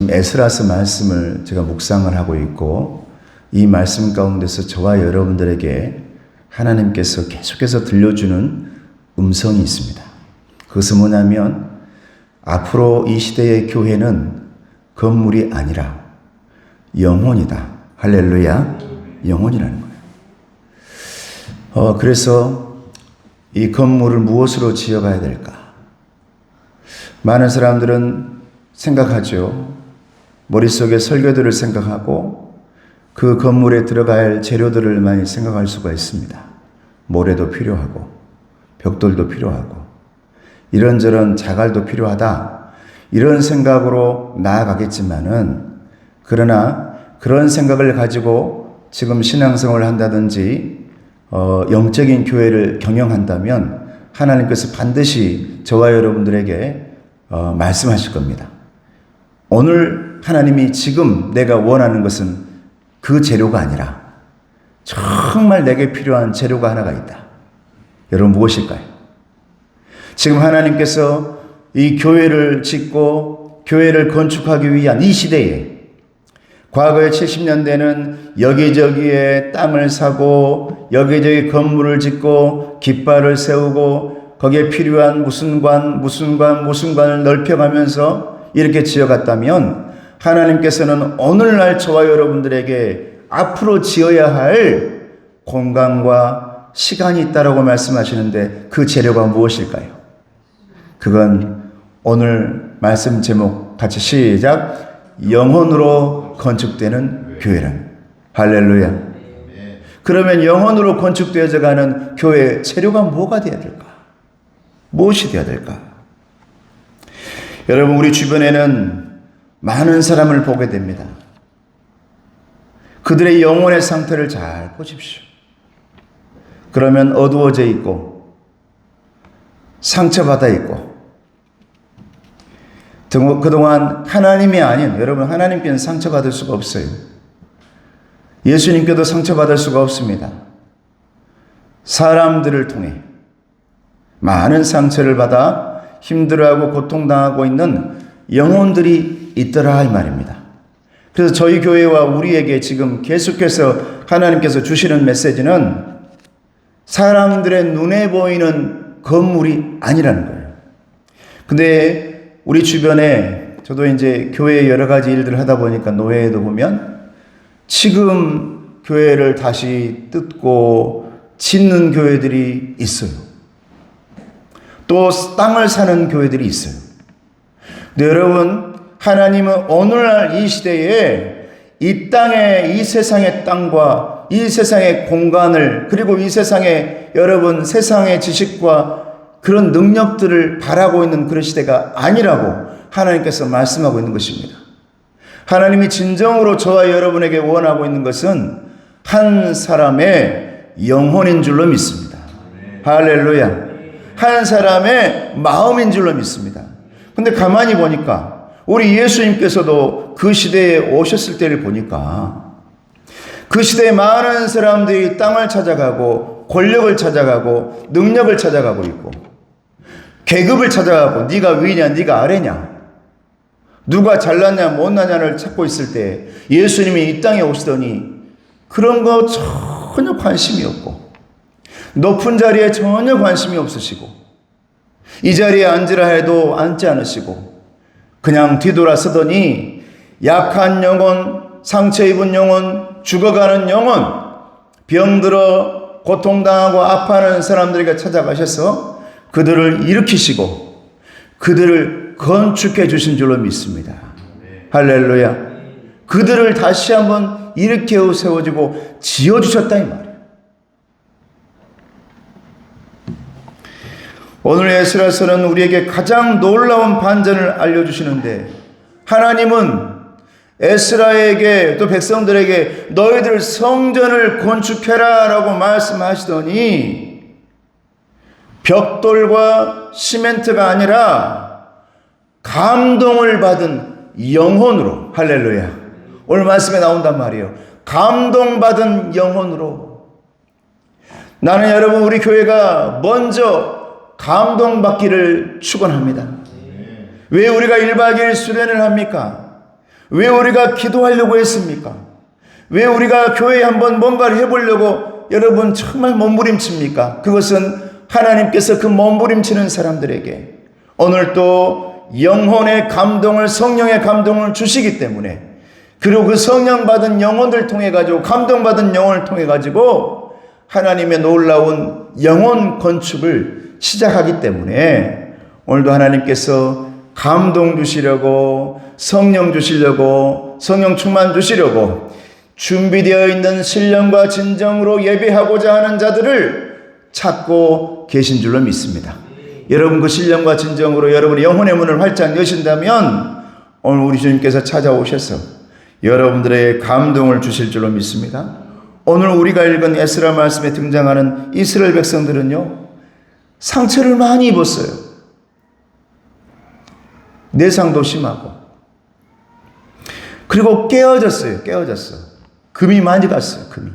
지금 에스라서 말씀을 제가 묵상을 하고 있고, 이 말씀 가운데서 저와 여러분들에게 하나님께서 계속해서 들려주는 음성이 있습니다. 그것은 뭐냐면 앞으로 이 시대의 교회는 건물이 아니라 영혼이다. 할렐루야. 영혼이라는 거예요. 그래서 이 건물을 무엇으로 지어가야 될까? 많은 사람들은 생각하죠. 머릿속에 설교들을 생각하고 그 건물에 들어갈 재료들을 많이 생각할 수가 있습니다. 모래도 필요하고 벽돌도 필요하고 이런저런 자갈도 필요하다. 이런 생각으로 나아가겠지만은, 그러나 그런 생각을 가지고 지금 신앙생활을 한다든지 영적인 교회를 경영한다면 하나님께서 반드시 저와 여러분들에게 말씀하실 겁니다. 오늘 하나님이 지금 내가 원하는 것은 그 재료가 아니라 정말 내게 필요한 재료가 하나가 있다. 여러분, 무엇일까요? 지금 하나님께서 이 교회를 짓고 교회를 건축하기 위한 이 시대에, 과거의 70년대는 여기저기에 땅을 사고 여기저기 건물을 짓고 깃발을 세우고 거기에 필요한 무슨 관을 넓혀가면서 이렇게 지어갔다면, 하나님께서는 오늘날 저와 여러분들에게 앞으로 지어야 할 공간과 시간이 있다라고 말씀하시는데, 그 재료가 무엇일까요? 그건 오늘 말씀 제목 같이 시작. 영혼으로 건축되는 교회란. 할렐루야. 그러면 영혼으로 건축되어져 가는 교회의 재료가 뭐가 되어야 될까? 무엇이 되어야 될까? 여러분, 우리 주변에는 많은 사람을 보게 됩니다. 그들의 영혼의 상태를 잘 보십시오. 그러면 어두워져 있고 상처받아 있고, 그동안 하나님이 아닌, 여러분, 하나님께는 상처받을 수가 없어요. 예수님께도 상처받을 수가 없습니다. 사람들을 통해 많은 상처를 받아 힘들어하고 고통당하고 있는 영혼들이 있더라, 이 말입니다. 그래서 저희 교회와 우리에게 지금 계속해서 하나님께서 주시는 메시지는 사람들의 눈에 보이는 건물이 아니라는 거예요. 근데 우리 주변에, 저도 이제 교회에 여러 가지 일들을 하다 보니까 노예에도 보면 지금 교회를 다시 뜯고 짓는 교회들이 있어요. 또 땅을 사는 교회들이 있어요. 근데 여러분, 하나님은 오늘날 이 시대에 이 땅에, 이 세상의 땅과 이 세상의 공간을, 그리고 이 세상의, 여러분, 세상의 지식과 그런 능력들을 바라고 있는 그런 시대가 아니라고 하나님께서 말씀하고 있는 것입니다. 하나님이 진정으로 저와 여러분에게 원하고 있는 것은 한 사람의 영혼인 줄로 믿습니다. 할렐루야. 한 사람의 마음인 줄로 믿습니다. 근데 가만히 보니까 우리 예수님께서도 그 시대에 오셨을 때를 보니까 그 시대에 많은 사람들이 땅을 찾아가고 권력을 찾아가고 능력을 찾아가고 있고 계급을 찾아가고 네가 위냐 네가 아래냐 누가 잘났냐 못났냐를 찾고 있을 때 예수님이 이 땅에 오시더니 그런 거 전혀 관심이 없고 높은 자리에 전혀 관심이 없으시고 이 자리에 앉으라 해도 앉지 않으시고 그냥 뒤돌아서더니 약한 영혼, 상처 입은 영혼, 죽어가는 영혼, 병들어 고통당하고 아파하는 사람들에게 찾아가셔서 그들을 일으키시고 그들을 건축해 주신 줄로 믿습니다. 할렐루야. 그들을 다시 한번 일으켜 세워주고 지어주셨다 이 말이에요. 오늘 에스라서는 우리에게 가장 놀라운 반전을 알려주시는데 하나님은 에스라에게 또 백성들에게 너희들 성전을 건축해라 라고 말씀하시더니 벽돌과 시멘트가 아니라 감동을 받은 영혼으로 할렐루야 오늘 말씀에 나온단 말이에요. 감동받은 영혼으로 나는 여러분 우리 교회가 먼저 감동받기를 축원합니다. 왜 우리가 1박 2일 수련을 합니까? 왜 우리가 기도하려고 했습니까? 왜 우리가 교회에 한번 뭔가를 해보려고 여러분 정말 몸부림칩니까? 그것은 하나님께서 그 몸부림치는 사람들에게 오늘 또 영혼의 감동을, 성령의 감동을 주시기 때문에, 그리고 그 성령 받은 영혼들 통해 가지고, 감동받은 영혼을 통해 가지고 하나님의 놀라운 영혼 건축을 시작하기 때문에 오늘도 하나님께서 감동 주시려고, 성령 주시려고, 성령 충만 주시려고 준비되어 있는 신령과 진정으로 예배하고자 하는 자들을 찾고 계신 줄로 믿습니다. 여러분 그 신령과 진정으로 여러분의 영혼의 문을 활짝 여신다면 오늘 우리 주님께서 찾아오셔서 여러분들에게 감동을 주실 줄로 믿습니다. 오늘 우리가 읽은 에스라 말씀에 등장하는 이스라엘 백성들은요, 상처를 많이 입었어요. 내상도 심하고, 그리고 깨어졌어요. 금이 많이 갔어요. 금이.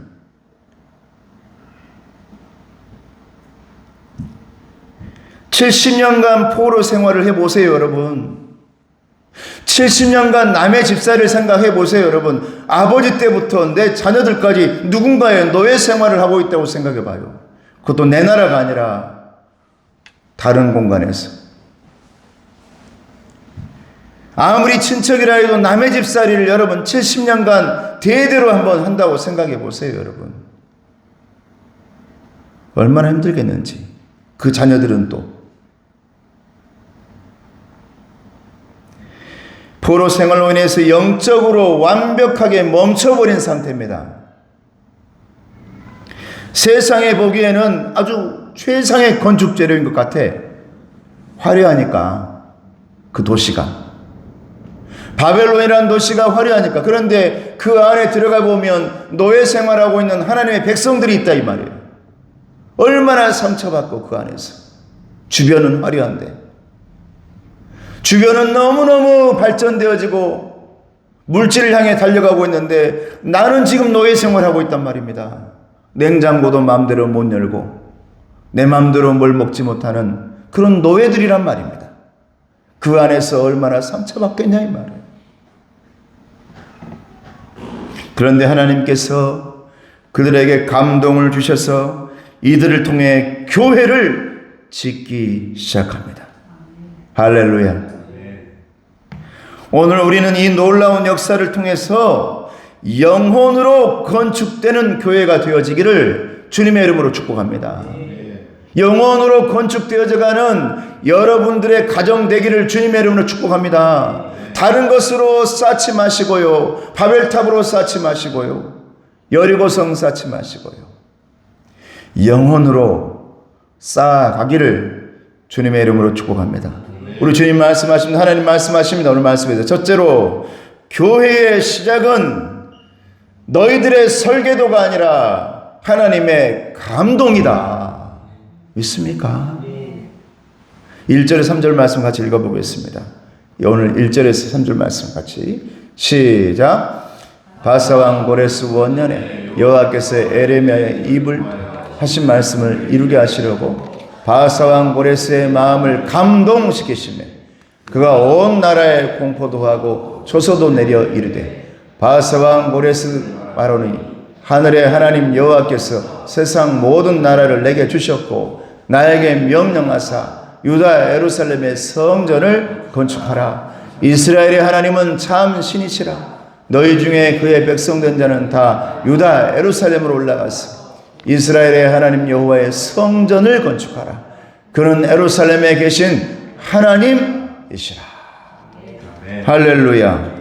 70년간 포로 생활을 해보세요, 여러분. 70년간 남의 집사를 생각해 보세요, 여러분. 아버지 때부터 내 자녀들까지 누군가의 노예 생활을 하고 있다고 생각해 봐요. 그것도 내 나라가 아니라 다른 공간에서. 아무리 친척이라 해도 남의 집살이를 여러분 70년간 대대로 한번 한다고 생각해 보세요, 여러분. 얼마나 힘들겠는지. 그 자녀들은 또 포로 생활로 인해서 영적으로 완벽하게 멈춰버린 상태입니다. 세상에 보기에는 아주 최상의 건축 재료인 것 같아. 화려하니까, 그 도시가. 바벨론이라는 도시가 화려하니까. 그런데 그 안에 들어가 보면 노예 생활하고 있는 하나님의 백성들이 있다 이 말이에요. 얼마나 상처받고 그 안에서. 주변은 화려한데, 주변은 너무너무 발전되어지고 물질을 향해 달려가고 있는데 나는 지금 노예 생활하고 있단 말입니다. 냉장고도 마음대로 못 열고 내 마음대로 뭘 먹지 못하는 그런 노예들이란 말입니다. 그 안에서 얼마나 상처받겠냐 이 말이에요. 그런데 하나님께서 그들에게 감동을 주셔서 이들을 통해 교회를 짓기 시작합니다. 할렐루야. 오늘 우리는 이 놀라운 역사를 통해서 영혼으로 건축되는 교회가 되어지기를 주님의 이름으로 축복합니다. 영혼으로 건축되어져가는 여러분들의 가정 되기를 주님의 이름으로 축복합니다. 다른 것으로 쌓지 마시고요, 바벨탑으로 쌓지 마시고요, 여리고성 쌓지 마시고요, 영혼으로 쌓아가기를 주님의 이름으로 축복합니다. 우리 주님 말씀하십니다. 하나님 말씀하십니다. 오늘 말씀에서 첫째로 교회의 시작은 너희들의 설계도가 아니라 하나님의 감동이다. 믿습니까? 1절에서 3절 말씀 같이 읽어보겠습니다. 오늘 1절에서 3절 말씀 같이 시작. 바사왕 고레스 원년에 여호와께서 에레미야의 입을 하신 말씀을 이루게 하시려고 바사왕 고레스의 마음을 감동시키시며 그가 온 나라에 공포도 하고 조소도 내려 이르되 바사왕 고레스 바로니 하늘의 하나님 여호와께서 세상 모든 나라를 내게 주셨고 나에게 명령하사 유다 예루살렘의 성전을 건축하라. 이스라엘의 하나님은 참 신이시라. 너희 중에 그의 백성된 자는 다 유다 예루살렘으로 올라가서 이스라엘의 하나님 여호와의 성전을 건축하라. 그는 예루살렘에 계신 하나님이시라. 할렐루야.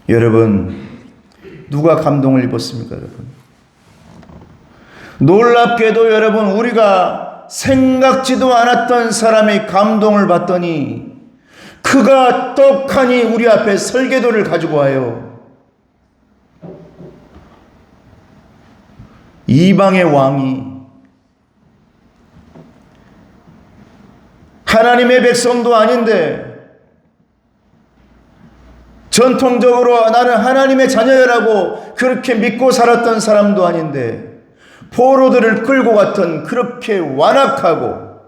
여러분, 누가 감동을 입었습니까, 여러분? 놀랍게도 여러분, 우리가 생각지도 않았던 사람이 감동을 받더니 그가 떡하니 우리 앞에 설계도를 가지고 와요. 이방의 왕이 하나님의 백성도 아닌데 전통적으로 나는 하나님의 자녀라고 그렇게 믿고 살았던 사람도 아닌데 포로들을 끌고 갔던 그렇게 완악하고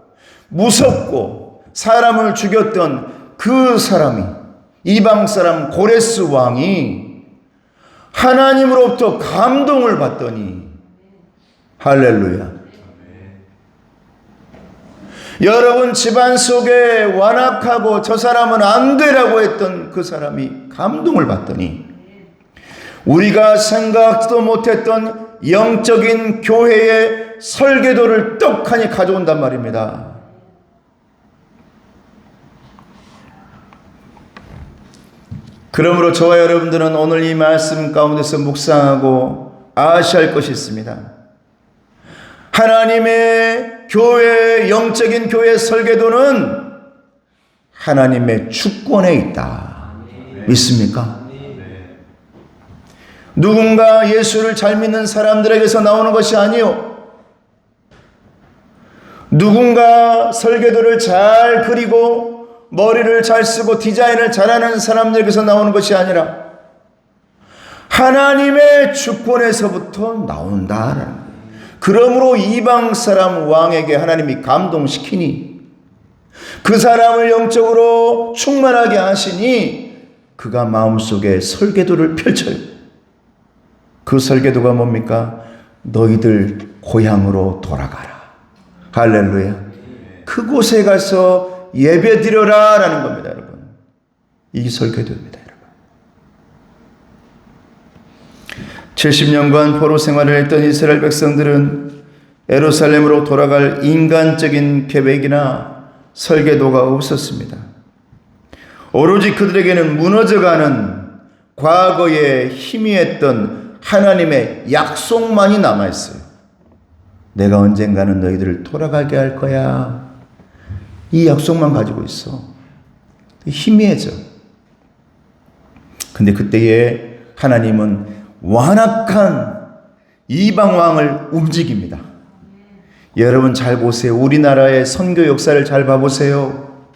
무섭고 사람을 죽였던 그 사람이 이방 사람 고레스 왕이 하나님으로부터 감동을 받더니, 할렐루야. 여러분, 집안 속에 완악하고 저 사람은 안 되라고 했던 그 사람이 감동을 받더니 우리가 생각도 못했던 영적인 교회의 설계도를 떡하니 가져온단 말입니다. 그러므로 저와 여러분들은 오늘 이 말씀 가운데서 묵상하고 아셔야 할 것이 있습니다. 하나님의 교회, 영적인 교회 설계도는 하나님의 주권에 있다. 믿습니까? 누군가 예수를 잘 믿는 사람들에게서 나오는 것이 아니요, 누군가 설계도를 잘 그리고 머리를 잘 쓰고 디자인을 잘하는 사람들에게서 나오는 것이 아니라 하나님의 주권에서부터 나온다라는 거예요. 그러므로 이방 사람 왕에게 하나님이 감동시키니 그 사람을 영적으로 충만하게 하시니 그가 마음속에 설계도를 펼쳐요. 그 설계도가 뭡니까? 너희들 고향으로 돌아가라. 할렐루야. 그곳에 가서 예배 드려라 라는 겁니다, 여러분. 이 설계도입니다, 여러분. 70년간 포로 생활을 했던 이스라엘 백성들은 예루살렘으로 돌아갈 인간적인 계획이나 설계도가 없었습니다. 오로지 그들에게는 무너져가는 과거에 희미했던 하나님의 약속만이 남아있어요. 내가 언젠가는 너희들을 돌아가게 할 거야. 이 약속만 가지고 있어. 희미해져. 근데 그때에 하나님은 완악한 이방왕을 움직입니다. 여러분 잘 보세요. 우리나라의 선교 역사를 잘 봐보세요.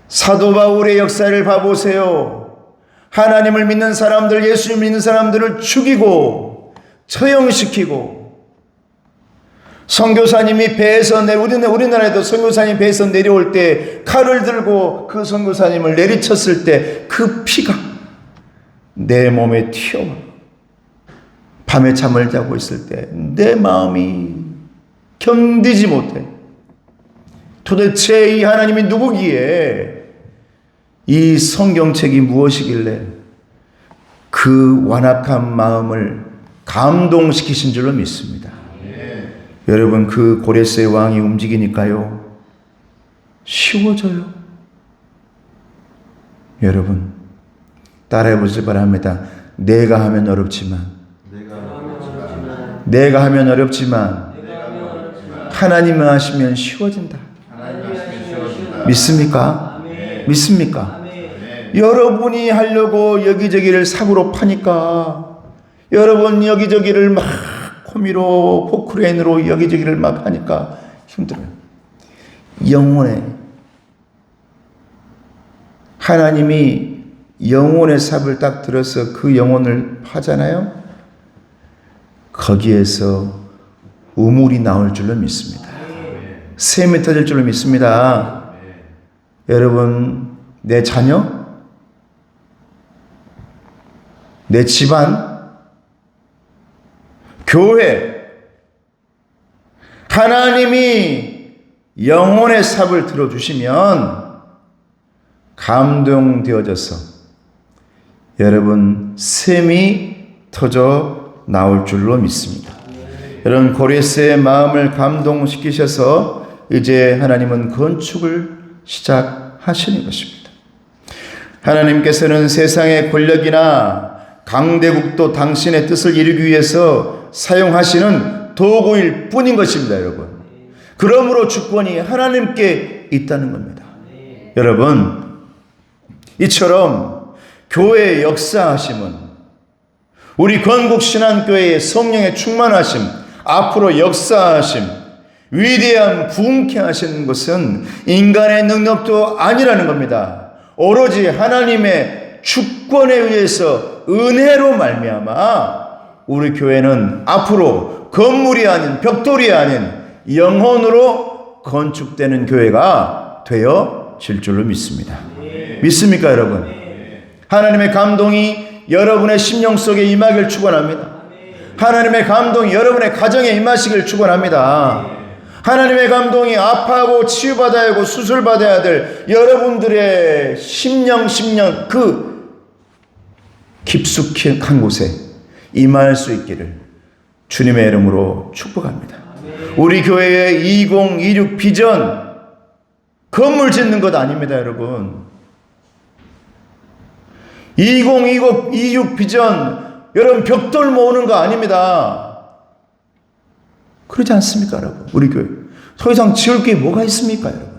사도 바울의 역사를 봐보세요. 하나님을 믿는 사람들, 예수를 믿는 사람들을 죽이고 처형시키고, 선교사님이 배에서 우리나라에도 선교사님 배에서 내려올 때 칼을 들고 그 선교사님을 내리쳤을 때 그 피가 내 몸에 튀어와. 밤에 잠을 자고 있을 때 내 마음이 견디지 못해. 도대체 이 하나님이 누구기에, 이 성경책이 무엇이길래 그 완악한 마음을 감동시키신 줄로 믿습니다. 여러분, 그 고레스의 왕이 움직이니까요, 쉬워져요. 여러분, 따라해보시기 바랍니다. 내가 하면 어렵지만 하나님이 하시면 쉬워진다. 믿습니까? 믿습니까? 여러분이 하려고 여기저기를 삽으로 파니까, 여러분 여기저기를 막 호미로 포크레인으로 여기저기를 막 하니까 힘들어요. 영혼에, 하나님이 영혼의 삽을 딱 들어서 그 영혼을 파잖아요. 거기에서 우물이 나올 줄로 믿습니다. 샘이 터질 줄로 믿습니다. 여러분, 내 자녀, 내 집안, 교회, 하나님이 영혼의 삽을 들어주시면 감동되어져서 여러분 샘이 터져 나올 줄로 믿습니다. 여러분, 고레스의 마음을 감동시키셔서 이제 하나님은 건축을 시작하시는 것입니다. 하나님께서는 세상의 권력이나 강대국도 당신의 뜻을 이루기 위해서 사용하시는 도구일 뿐인 것입니다, 여러분. 그러므로 주권이 하나님께 있다는 겁니다. 여러분, 이처럼 교회의 역사하심은, 우리 건국신앙교회의 성령의 충만하심, 앞으로 역사하심, 위대한 부흥케 하시는 것은 인간의 능력도 아니라는 겁니다. 오로지 하나님의 주권에 의해서 은혜로 말미암아 우리 교회는 앞으로 건물이 아닌, 벽돌이 아닌 영혼으로 건축되는 교회가 되어질 줄로 믿습니다. 믿습니까, 여러분? 하나님의 감동이 여러분의 심령 속에 임하기를 축원합니다. 하나님의 감동이 여러분의 가정에 임하시기를 축원합니다. 하나님의 감동이 아파하고 치유받아야 하고 수술받아야 될 여러분들의 심령 그 깊숙한 곳에 임할 수 있기를 주님의 이름으로 축복합니다. 우리 교회의 2026 비전 건물 짓는 것 아닙니다, 여러분. 2026 비전 여러분 벽돌 모으는 거 아닙니다. 그러지 않습니까, 여러분? 우리 교회 더 이상 지을 게 뭐가 있습니까, 여러분?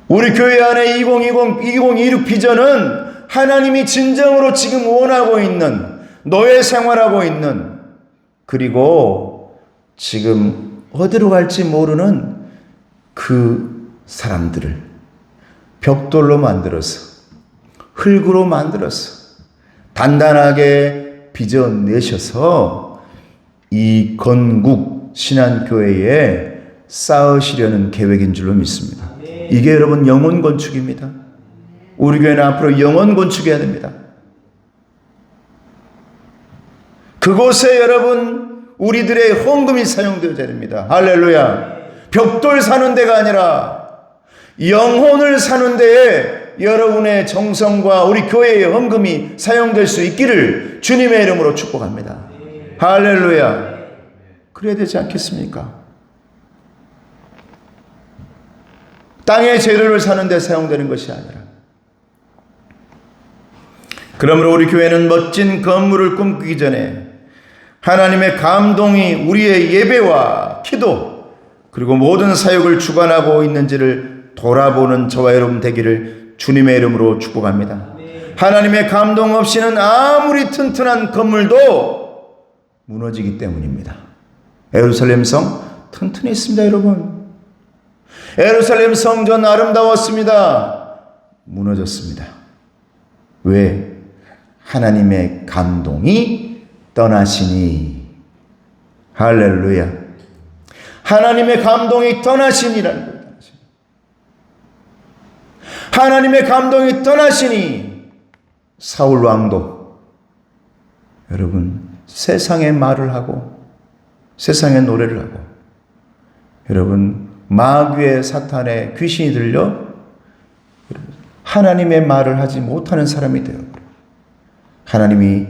우리 교회 안에 2026 비전은 하나님이 진정으로 지금 원하고 있는 노예 생활하고 있는, 그리고 지금 어디로 갈지 모르는 그 사람들을 벽돌로 만들어서, 흙으로 만들어서 단단하게 빚어내셔서 이 건국 신안교회에 쌓으시려는 계획인 줄로 믿습니다. 이게 여러분 영혼 건축입니다. 우리 교회는 앞으로 영혼 건축해야 됩니다. 그곳에 여러분 우리들의 헌금이 사용되어야 됩니다. 할렐루야. 벽돌 사는 데가 아니라 영혼을 사는 데에 여러분의 정성과 우리 교회의 헌금이 사용될 수 있기를 주님의 이름으로 축복합니다. 할렐루야. 그래야 되지 않겠습니까? 땅의 재료를 사는 데 사용되는 것이 아니라, 그러므로 우리 교회는 멋진 건물을 꿈꾸기 전에 하나님의 감동이 우리의 예배와 기도 그리고 모든 사역을 주관하고 있는지를 돌아보는 저와 여러분 되기를 주님의 이름으로 축복합니다. 하나님의 감동 없이는 아무리 튼튼한 건물도 무너지기 때문입니다. 예루살렘 성 튼튼했습니다, 여러분. 예루살렘 성전 아름다웠습니다. 무너졌습니다. 왜? 하나님의 감동이 떠나시니. 할렐루야. 하나님의 감동이 떠나시니라는 거예요. 하나님의 감동이 떠나시니 사울 왕도 여러분 세상의 말을 하고 세상의 노래를 하고 여러분 마귀의 사탄의 귀신이 들려 하나님의 말을 하지 못하는 사람이 되어 하나님이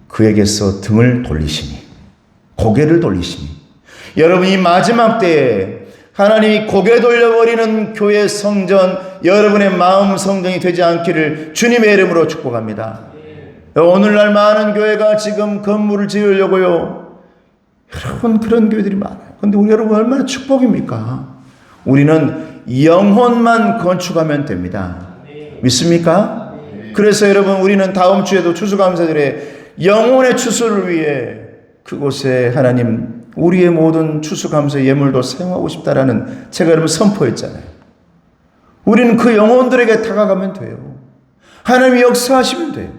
그에게서 등을 돌리시니, 고개를 돌리시니, 여러분 이 마지막 때에 하나님이 고개 돌려버리는 교회 성전, 여러분의 마음 성전이 되지 않기를 주님의 이름으로 축복합니다. 오늘날 많은 교회가 지금 건물을 지으려고요. 여러분 그런 교회들이 많아요. 그런데 우리 여러분 얼마나 축복입니까? 우리는 영혼만 건축하면 됩니다. 믿습니까? 그래서 여러분 우리는 다음 주에도 추수감사절에 영혼의 추수를 위해 그곳에 하나님 우리의 모든 추수감사 예물도 사용하고 싶다라는 제가 여러분 선포했잖아요. 우리는 그 영혼들에게 다가가면 돼요. 하나님이 역사하시면 돼요.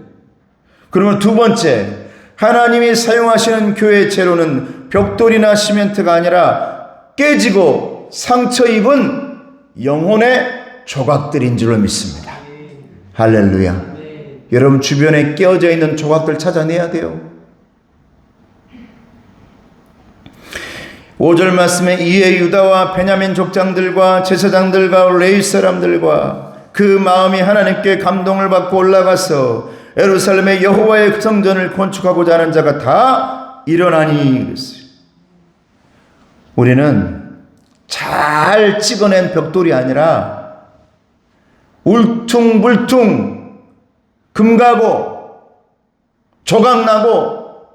그러면 두 번째, 하나님이 사용하시는 교회의 재료는 벽돌이나 시멘트가 아니라 깨지고 상처 입은 영혼의 조각들인 줄로 믿습니다. 할렐루야. 여러분 주변에 깨어져 있는 조각들 찾아내야 돼요. 5절 말씀에 이에 유다와 베냐민 족장들과 제사장들과 레위 사람들과 그 마음이 하나님께 감동을 받고 올라가서 예루살렘의 여호와의 성전을 건축하고자 하는 자가 다 일어나니 그랬어요. 우리는 잘 찍어낸 벽돌이 아니라 울퉁불퉁 금가고 조각나고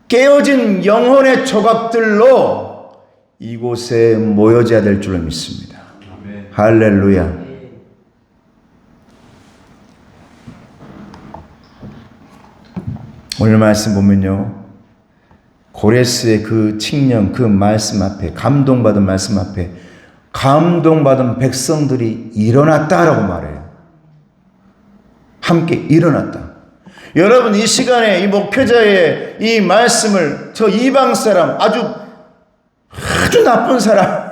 깨어진 영혼의 조각들로 이곳에 모여져야 될 줄로 믿습니다. 아멘. 할렐루야. 오늘 말씀 보면요, 고레스의 그 칙령, 그 말씀 앞에, 감동받은 말씀 앞에 감동받은 백성들이 일어났다라고 말해요. 함께 일어났다. 여러분 이 시간에 이 목회자의 이 말씀을 저 이방 사람, 아주 나쁜 사람,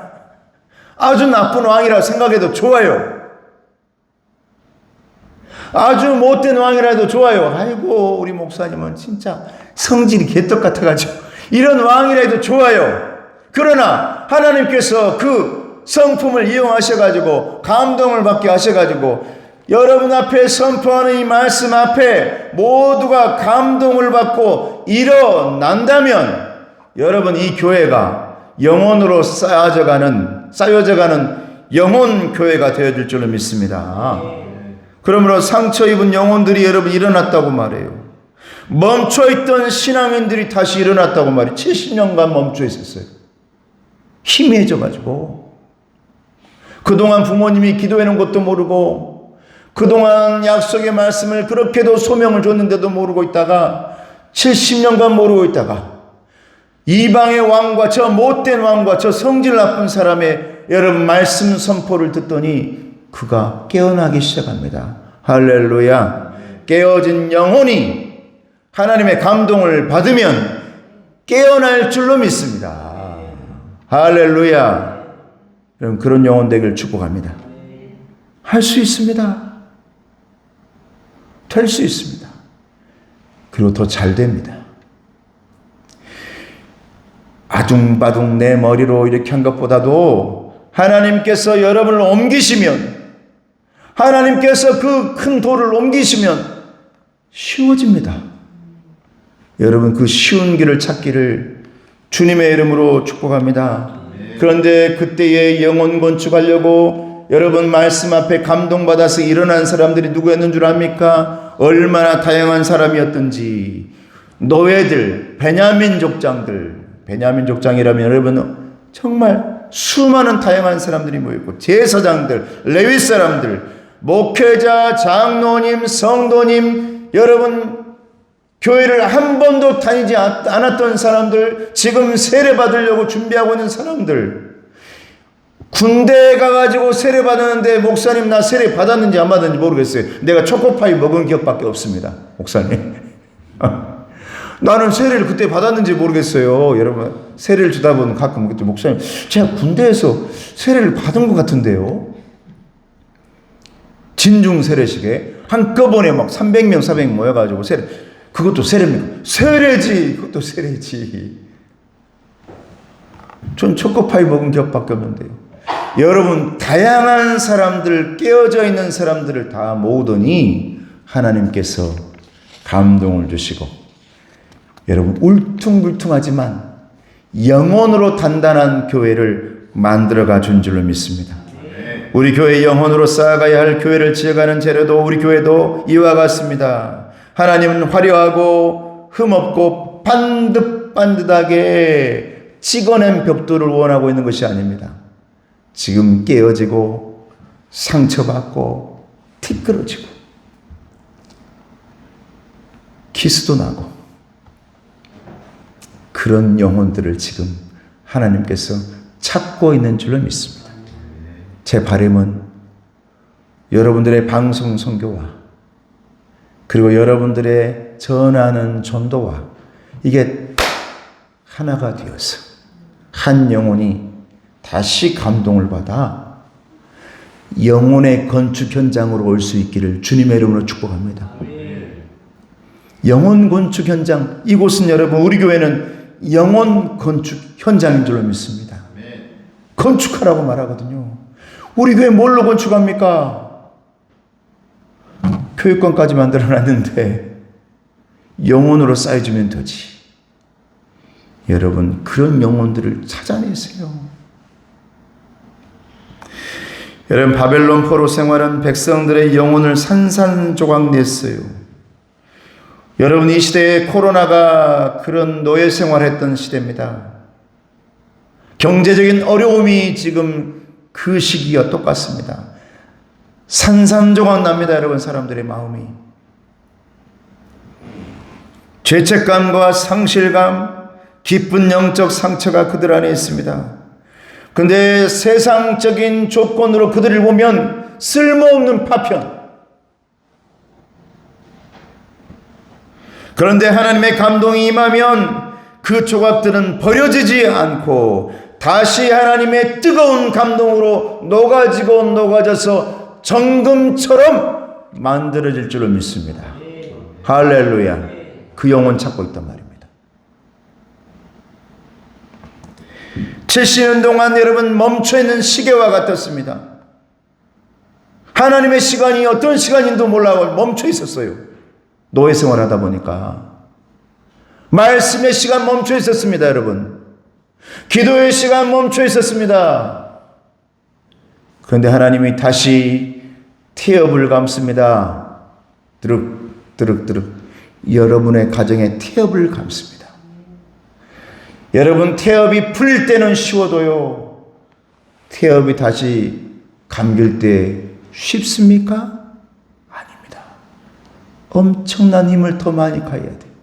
아주 나쁜 왕이라고 생각해도 좋아요. 아주 못된 왕이라도 좋아요. 아이고 우리 목사님은 진짜 성질이 개떡 같아가지고 이런 왕이라도 좋아요. 그러나 하나님께서 그 성품을 이용하셔가지고 감동을 받게 하셔가지고 여러분 앞에 선포하는 이 말씀 앞에 모두가 감동을 받고 일어난다면 여러분 이 교회가 영혼으로 쌓여져가는 영혼 교회가 되어질 줄로 믿습니다. 그러므로 상처 입은 영혼들이 여러분 일어났다고 말해요. 멈춰있던 신앙인들이 다시 일어났다고 말해요. 70년간 멈춰 있었어요. 희미해져가지고 그동안 부모님이 기도해놓은 것도 모르고 그동안 약속의 말씀을 그렇게도 소명을 줬는데도 모르고 있다가 70년간 모르고 있다가 이방의 왕과 저 못된 왕과 저 성질 나쁜 사람의 여러분 말씀 선포를 듣더니 그가 깨어나기 시작합니다. 할렐루야. 깨어진 영혼이 하나님의 감동을 받으면 깨어날 줄로 믿습니다. 할렐루야. 여러분 그런 영혼 되기를 축복합니다. 할 수 있습니다. 될 수 있습니다. 그리고 더 잘 됩니다. 아둥바둥 내 머리로 이렇게 한 것보다도 하나님께서 여러분을 옮기시면 하나님께서 그 큰 돌을 옮기시면 쉬워집니다. 여러분 그 쉬운 길을 찾기를 주님의 이름으로 축복합니다. 그런데 그때의 영혼 건축하려고 여러분 말씀 앞에 감동받아서 일어난 사람들이 누구였는 줄 압니까? 얼마나 다양한 사람이었던지. 노예들, 베냐민 족장이라면 여러분 정말 수많은 다양한 사람들이 모였고 제사장들, 레위 사람들, 목회자, 장로님, 성도님, 여러분 교회를 한 번도 다니지 않았던 사람들, 지금 세례 받으려고 준비하고 있는 사람들, 군대에 가가지고 세례 받았는데 목사님 나 세례 받았는지 안 받았는지 모르겠어요. 내가 초코파이 먹은 기억밖에 없습니다. 목사님. 나는 세례를 그때 받았는지 모르겠어요. 여러분 세례를 주다 보면 가끔 목사님 제가 군대에서 세례를 받은 것 같은데요. 진중 세례식에 한꺼번에 막 300명 400명 모여가지고 세례, 그것도 세례입니까? 세례지. 그것도 세례지. 전 초코파이 먹은 기억밖에 없는데요. 여러분 다양한 사람들, 깨어져 있는 사람들을 다 모으더니 하나님께서 감동을 주시고 여러분 울퉁불퉁하지만 영혼으로 단단한 교회를 만들어가 준 줄로 믿습니다. 우리 교회 영혼으로 쌓아가야 할 교회를 지어가는 재료도 우리 교회도 이와 같습니다. 하나님은 화려하고 흠없고 반듯반듯하게 찍어낸 벽돌을 원하고 있는 것이 아닙니다. 지금 깨어지고 상처받고 티끌어지고 키스도 나고 그런 영혼들을 지금 하나님께서 찾고 있는 줄로 믿습니다. 제 바람은 여러분들의 방송 선교와 그리고 여러분들의 전하는 전도와 이게 하나가 되어서 한 영혼이 다시 감동을 받아 영혼의 건축 현장으로 올 수 있기를 주님의 이름으로 축복합니다. 영혼 건축 현장, 이곳은 여러분 우리 교회는 영혼 건축 현장인 줄로 믿습니다. 건축하라고 말하거든요. 우리 교회 뭘로 건축합니까? 교육관까지 만들어놨는데 영혼으로 쌓여주면 되지. 여러분 그런 영혼들을 찾아내세요. 여러분 바벨론 포로 생활은 백성들의 영혼을 산산조각 냈어요. 여러분 이 시대에 코로나가 그런 노예 생활했던 시대입니다. 경제적인 어려움이 지금 그 시기와 똑같습니다. 산산조각 납니다. 여러분 사람들의 마음이. 죄책감과 상실감, 깊은 영적 상처가 그들 안에 있습니다. 그런데 세상적인 조건으로 그들을 보면 쓸모없는 파편. 그런데 하나님의 감동이 임하면 그 조각들은 버려지지 않고 다시 하나님의 뜨거운 감동으로 녹아져서 정금처럼 만들어질 줄로 믿습니다. 할렐루야. 그 영혼 찾고 있단 말입니다. 70년 동안 여러분 멈춰있는 시계와 같았습니다. 하나님의 시간이 어떤 시간인지도 몰라 멈춰 있었어요. 노예 생활하다 보니까. 말씀의 시간 멈춰 있었습니다, 여러분. 기도의 시간 멈춰 있었습니다. 그런데 하나님이 다시 태엽을 감습니다. 드륵드륵 여러분의 가정에 태엽을 감습니다. 여러분 태엽이 풀릴 때는 쉬워도요, 태엽이 다시 감길 때 쉽습니까? 아닙니다. 엄청난 힘을 더 많이 가해야 돼요.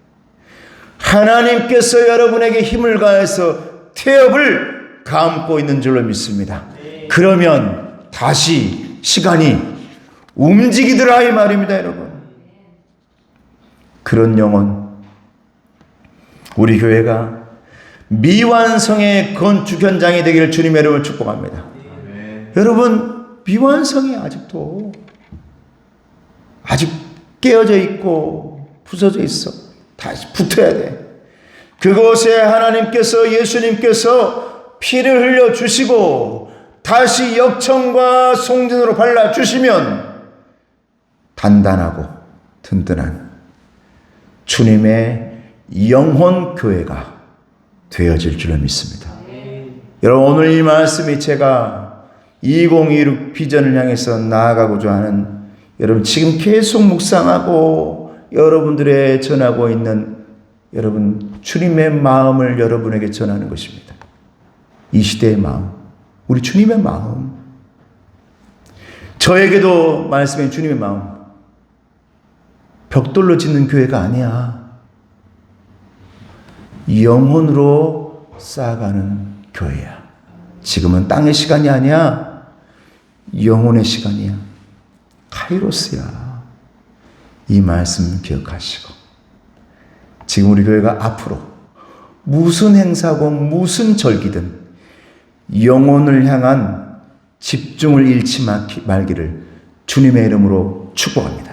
하나님께서 여러분에게 힘을 가해서 태엽을 감고 있는 줄로 믿습니다. 그러면 다시 시간이 움직이더라 이 말입니다, 여러분. 그런 영혼, 우리 교회가 미완성의 건축 현장이 되기를 주님의 이름으로 축복합니다. 여러분 미완성이 아직 깨어져 있고 부서져 있어. 다시 붙어야 돼. 그곳에 하나님께서, 예수님께서 피를 흘려 주시고 다시 역청과 송진으로 발라 주시면 단단하고 든든한 주님의 영혼 교회가 되어질 줄로 믿습니다. 여러분 오늘 이 말씀이 제가 2026 비전을 향해서 나아가고자 하는, 여러분 지금 계속 묵상하고 여러분들의 전하고 있는 여러분 주님의 마음을 여러분에게 전하는 것입니다. 이 시대의 마음, 우리 주님의 마음, 저에게도 말씀해 주님의 마음. 벽돌로 짓는 교회가 아니야. 영혼으로 쌓아가는 교회야. 지금은 땅의 시간이 아니야. 영혼의 시간이야. 카이로스야. 이 말씀 기억하시고 지금 우리 교회가 앞으로 무슨 행사고 무슨 절기든 영혼을 향한 집중을 잃지 말기를 주님의 이름으로 축복합니다.